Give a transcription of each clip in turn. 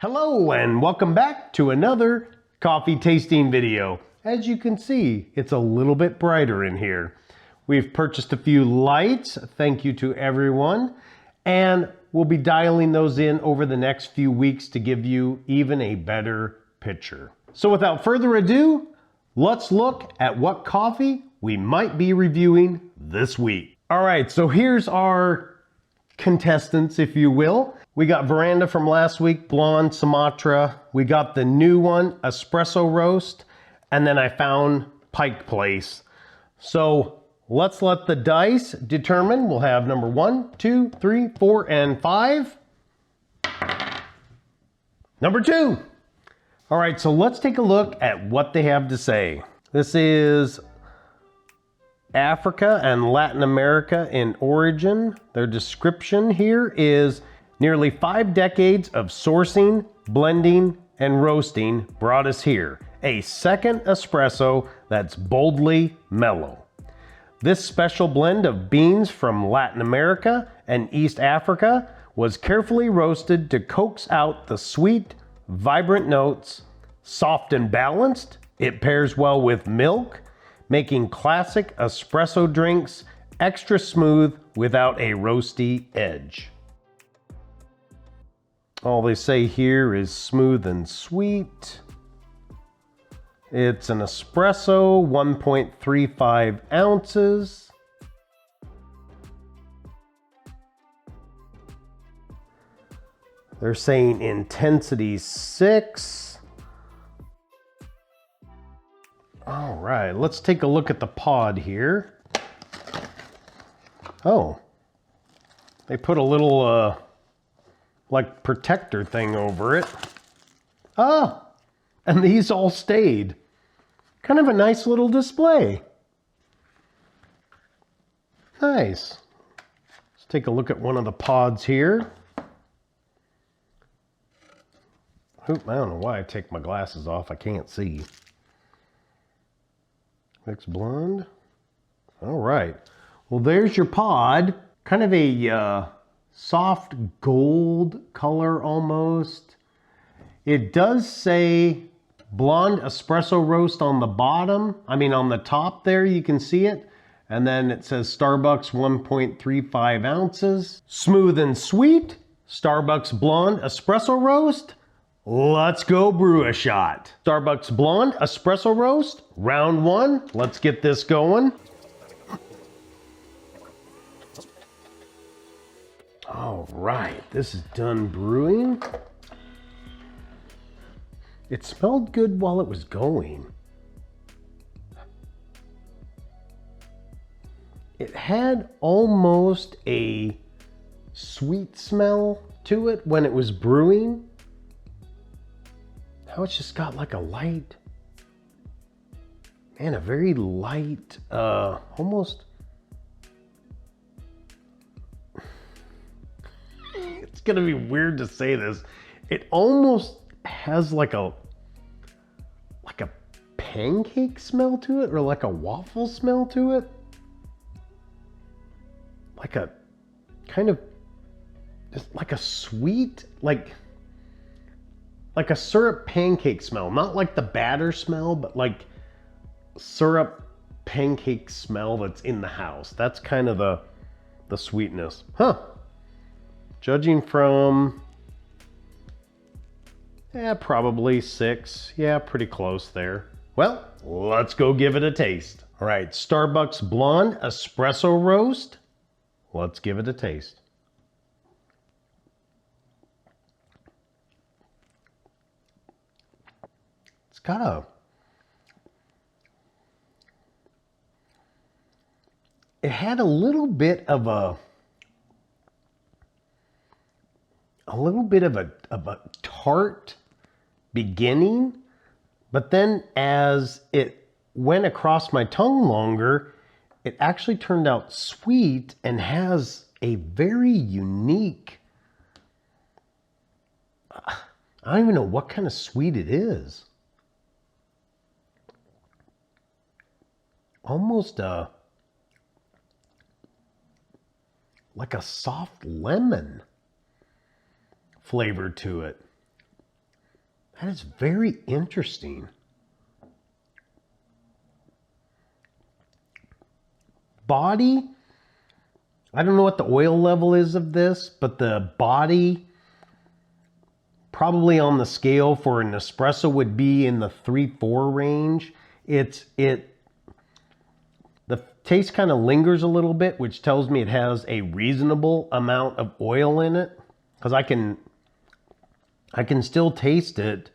Hello and welcome back to another coffee tasting video. As you can see, it's a little bit brighter in here. We've purchased a few lights, thank you to everyone, and we'll be dialing those in over the next few weeks to give you even a better picture. So without further ado, let's look at what coffee we might be reviewing this week. All right, so here's our contestants, if you will. We got Veranda from last week, Blonde Sumatra. We got the new one, Espresso Roast, and then I found Pike Place. So let's let the dice determine. We'll have number 1, 2, 3, 4, and 5. Number 2. All right, so let's take a look at what they have to say. This is Africa and Latin America in origin. Their description here is nearly 5 decades of sourcing, blending, and roasting brought us here. A second espresso that's boldly mellow. This special blend of beans from Latin America and East Africa was carefully roasted to coax out the sweet, vibrant notes. Soft and balanced, it pairs well with milk, making classic espresso drinks extra smooth without a roasty edge. All they say here is smooth and sweet. It's an espresso, 1.35 ounces. They're saying intensity 6. All right, let's take a look at the pod here. Oh, they put a little like protector thing over it. Ah, and these all stayed. Kind of a nice little display. Nice. Let's take a look at one of the pods here. Oop, I don't know why I take my glasses off. I can't see. Mixed blonde. All right. Well, there's your pod. Kind of a soft gold color almost. It does say blonde espresso roast on the bottom. On the top there, you can see it. And then it says Starbucks 1.35 ounces. Smooth and sweet. Starbucks blonde espresso roast. Let's go brew a shot. Starbucks Blonde Espresso Roast, round 1. Let's get this going. All right, this is done brewing. It smelled good while it was going. It had almost a sweet smell to it when it was brewing. Now it's just got like a light, a very light, almost, it's gonna be weird to say this. It almost has like a pancake smell to it, or like a waffle smell to it. Like a kind of, just like a sweet, like a syrup pancake smell. Not like the batter smell, but like syrup pancake smell that's in the house. That's kind of the sweetness. Huh. Judging from, probably 6. Yeah, pretty close there. Well, let's go give it a taste. All right, Starbucks Blonde Espresso Roast. Let's give it a taste. It had a little bit of a tart beginning, but then as it went across my tongue longer, it actually turned out sweet and has a very unique, I don't even know what kind of sweet it is. Almost like a soft lemon flavor to it. That is very interesting. Body, I don't know what the oil level is of this, but the body probably on the scale for an espresso would be in the 3-4 range. The taste kind of lingers a little bit, which tells me it has a reasonable amount of oil in it, because I can still taste it.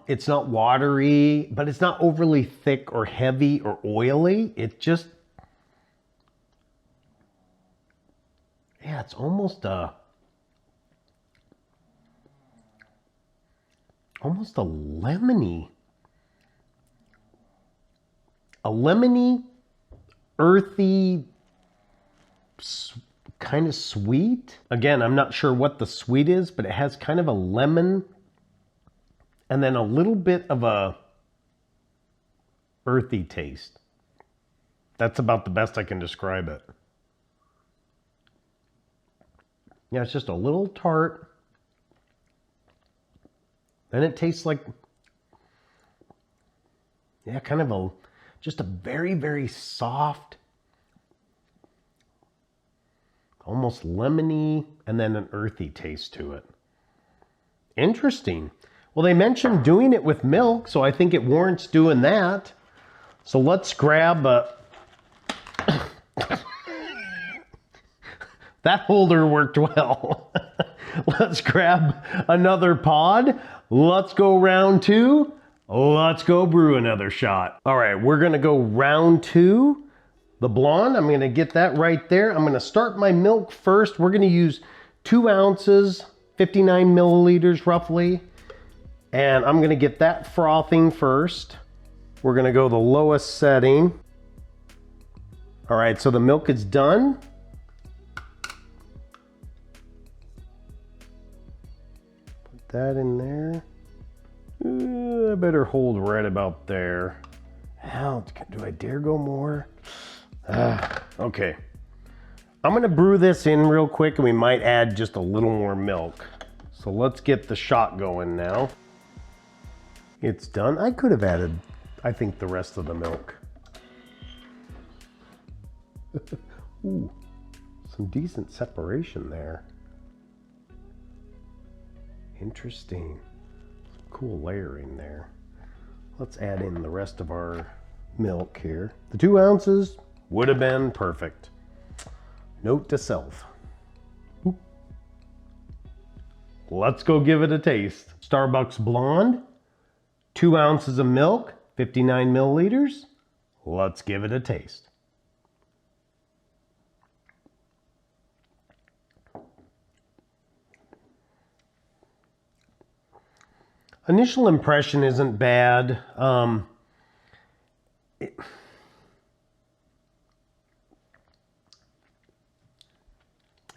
It's not watery, but it's not overly thick or heavy or oily. It just, yeah, it's almost a lemony, earthy, kind of sweet. Again, I'm not sure what the sweet is, but it has kind of a lemon and then a little bit of a earthy taste. That's about the best I can describe it. Yeah, it's just a little tart. Then it tastes like, yeah, kind of just a very, very soft, almost lemony, and then an earthy taste to it. Interesting. Well, they mentioned doing it with milk, so I think it warrants doing that. So let's grab that holder worked well. Let's grab another pod. Let's go round 2. Let's go brew another shot. All right, we're gonna go round 2. The blonde, I'm gonna get that right there. I'm gonna start my milk first. We're gonna use 2 ounces, 59 milliliters roughly. And I'm gonna get that frothing first. We're gonna go the lowest setting. All right, so the milk is done. Put that in there. I better hold right about there. How do I dare go more? Okay. I'm gonna brew this in real quick and we might add just a little more milk. So let's get the shot going now. It's done. I could have added, I think, the rest of the milk. Ooh, some decent separation there. Interesting. Cool layering there. Let's add in the rest of our milk here. The 2 ounces would have been perfect. Note to self. Oop. Let's go give it a taste. Starbucks Blonde, 2 ounces of milk, 59 milliliters. Let's give it a taste. Initial impression isn't bad.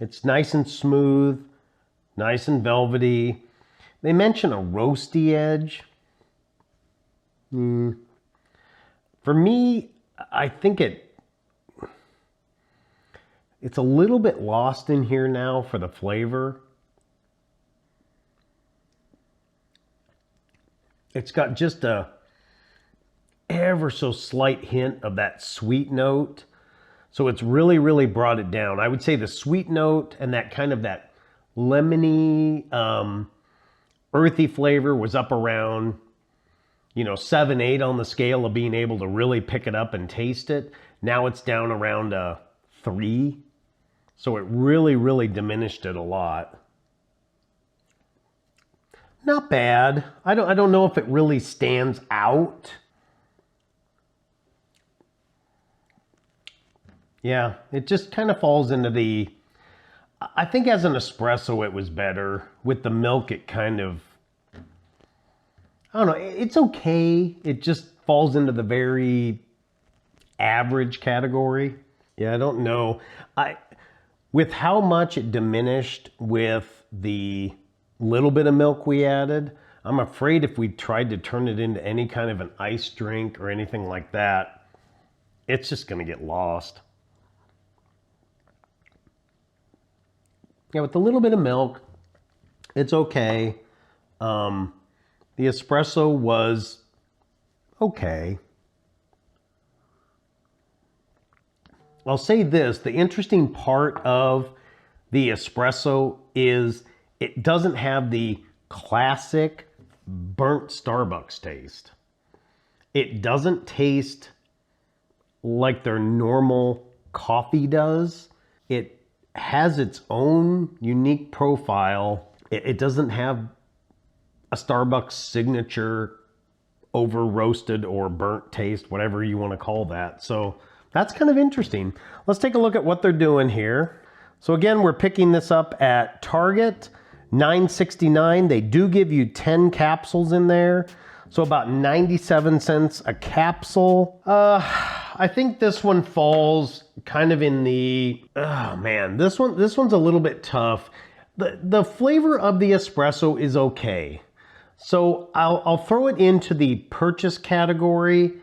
It's nice and smooth, nice and velvety. They mention a roasty edge. For me, I think it's a little bit lost in here now for the flavor. It's got just a ever so slight hint of that sweet note. So it's really, really brought it down. I would say the sweet note and that kind of that lemony, earthy flavor was up around, 7, 8 on the scale of being able to really pick it up and taste it. Now it's down around 3. So it really, really diminished it a lot. Not bad. I don't know if it really stands out. Yeah, it just kind of falls into the, I think as an espresso it was better. With the milk it kind of, I don't know, it's okay. It just falls into the very average category. Yeah, I don't know. With how much it diminished with the little bit of milk we added, I'm afraid if we tried to turn it into any kind of an ice drink or anything like that, it's just going to get lost. Yeah, with the little bit of milk, it's okay. The espresso was okay. I'll say this, the interesting part of the espresso is it doesn't have the classic burnt Starbucks taste. It doesn't taste like their normal coffee does. It has its own unique profile. It doesn't have a Starbucks signature over roasted or burnt taste, whatever you want to call that. So that's kind of interesting. Let's take a look at what they're doing here. So again, we're picking this up at Target, $9.69. They do give you 10 capsules in there. So about 97 cents a capsule. I think this one falls kind of in the, oh man, this one's a little bit tough. The flavor of the espresso is okay. So I'll throw it into the purchase category,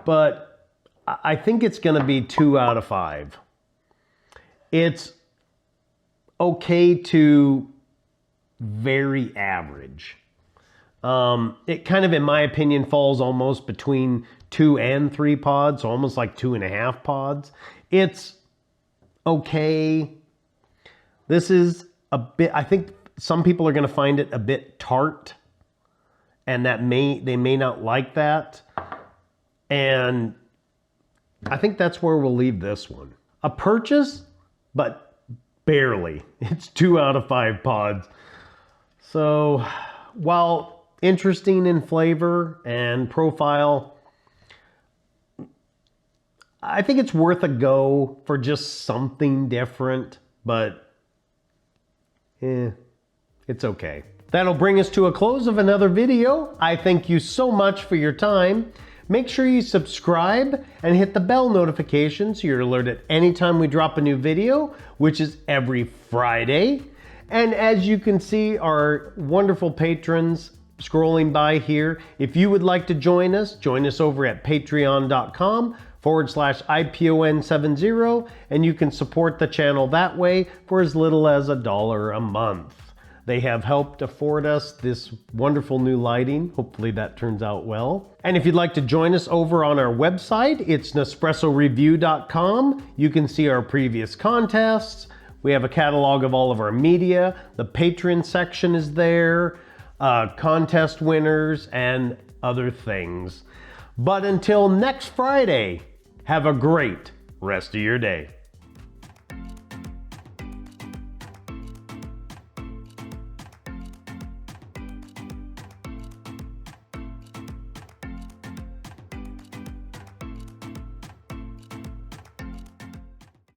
but I think it's gonna be 2 out of 5. It's okay to very average. It kind of, in my opinion, falls almost between 2 and 3 pods, so almost like 2.5 pods. It's okay. This is a bit, I think some people are gonna find it a bit tart, and they may not like that. And I think that's where we'll leave this one. A purchase, but barely. It's 2 out of 5 pods. So while interesting in flavor and profile, I think it's worth a go for just something different, but it's okay. That'll bring us to a close of another video. I thank you so much for your time. Make sure you subscribe and hit the bell notification so you're alerted anytime we drop a new video, which is every Friday. And as you can see, our wonderful patrons scrolling by here. If you would like to join us over at patreon.com/IPON70, and you can support the channel that way for as little as $1 a month. They have helped afford us this wonderful new lighting. Hopefully that turns out well. And if you'd like to join us over on our website, it's NespressoReview.com. You can see our previous contests. We have a catalog of all of our media. The Patreon section is there, contest winners, and other things. But until next Friday, have a great rest of your day.